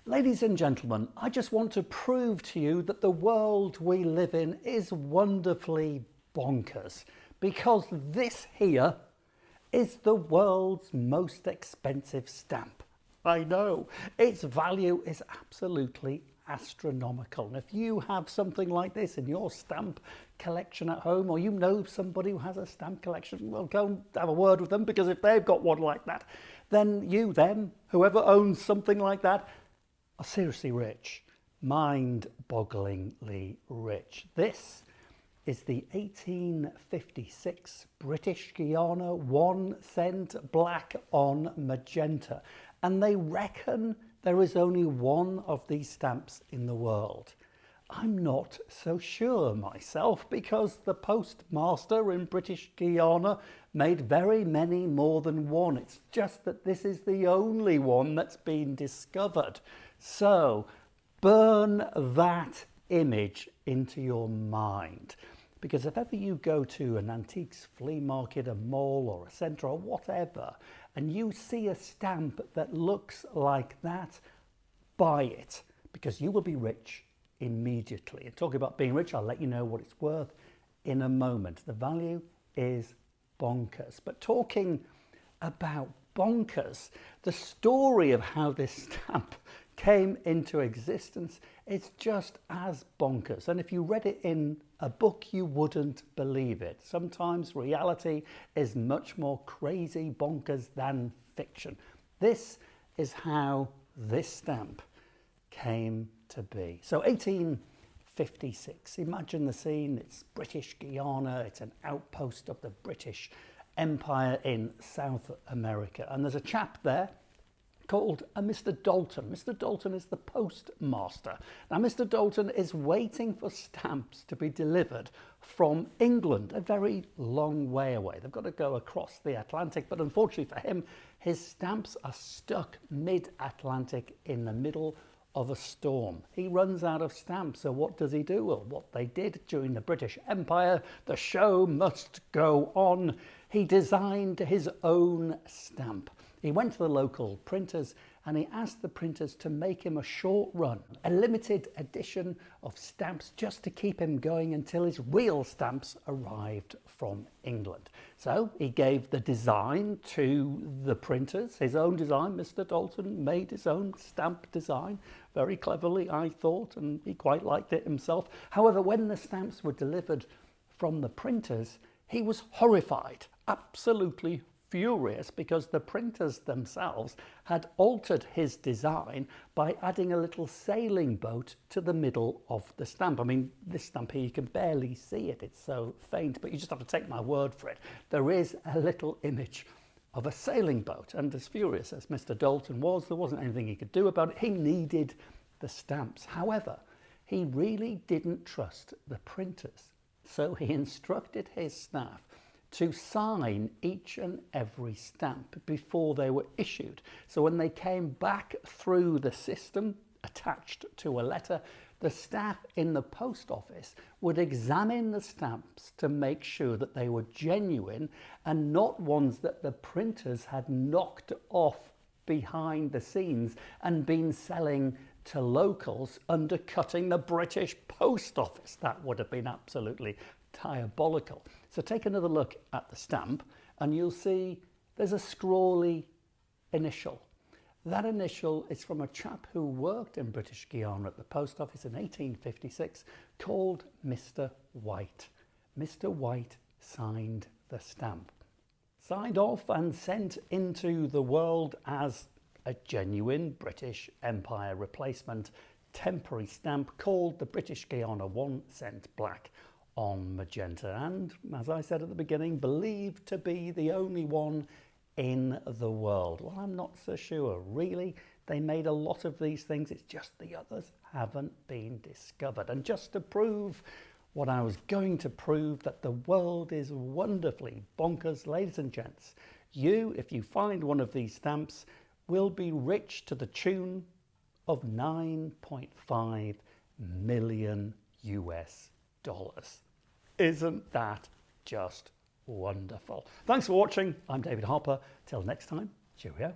Ladies and gentlemen, I just want to prove to you that the world we live in is wonderfully bonkers, because this here is the world's most expensive stamp. I know, its value is absolutely astronomical. And if you have something like this in your stamp collection at home, or you know somebody who has a stamp collection, well, go and have a word with them, because if they've got one like that, then you, them, whoever owns something like that, are seriously rich, mind-bogglingly rich. This is the 1856 British Guiana 1 cent black on magenta, and they reckon there is only one of these stamps in the world. I'm not so sure myself, because the postmaster in British Guiana made very many more than one. It's just that this is the only one that's been discovered. So burn that image into your mind, because if ever you go to an antiques flea market, a mall or a centre or whatever, and you see a stamp that looks like that, buy it, because you will be rich immediately. And talking about being rich, I'll let you know what it's worth in a moment. The value is bonkers. But talking about bonkers, the story of how this stamp came into existence is just as bonkers. And if you read it in a book, you wouldn't believe it. Sometimes reality is much more crazy bonkers than fiction. This is how this stamp came to be. So 1856, imagine the scene. It's British Guiana, it's an outpost of the British Empire in South America, and there's a chap there called Mr. Dalton. Mr. Dalton is the postmaster. Now Mr. Dalton is waiting for stamps to be delivered from England, a very long way away. They've got to go across the Atlantic, but unfortunately for him, his stamps are stuck mid-Atlantic in the middle of a storm. He runs out of stamps, so what does he do? Well, what they did during the British Empire, the show must go on. He designed his own stamp. He went to the local printers and he asked the printers to make him a short run, a limited edition of stamps, just to keep him going until his real stamps arrived from England. So he gave the design to the printers, his own design. Mr. Dalton made his own stamp design, very cleverly, I thought, and he quite liked it himself. However, when the stamps were delivered from the printers, he was horrified, absolutely furious, because the printers themselves had altered his design by adding a little sailing boat to the middle of the stamp. I mean, this stamp here, you can barely see it, it's so faint, but you just have to take my word for it. There is a little image of a sailing boat, and as furious as Mr. Dalton was, there wasn't anything he could do about it. He needed the stamps. However, he really didn't trust the printers, so he instructed his staff to sign each and every stamp before they were issued. So when they came back through the system attached to a letter, the staff in the post office would examine the stamps to make sure that they were genuine and not ones that the printers had knocked off behind the scenes and been selling to locals, undercutting the British post office. That would have been absolutely diabolical. So take another look at the stamp and you'll see there's a scrawly initial. That initial is from a chap who worked in British Guiana at the post office in 1856 called Mr. White. Mr. White signed the stamp. Signed off and sent into the world as a genuine British Empire replacement temporary stamp called the British Guiana 1 cent black on magenta, and as I said at the beginning, believed to be the only one in the world. Well, I'm not so sure. Really, they made a lot of these things, it's just the others haven't been discovered. And just to prove what I was going to prove, that the world is wonderfully bonkers, ladies and gents, you, if you find one of these stamps, will be rich to the tune of 9.5 million US dollars. Isn't that just wonderful? Thanks for watching. I'm David Harper. Till next time, cheerio.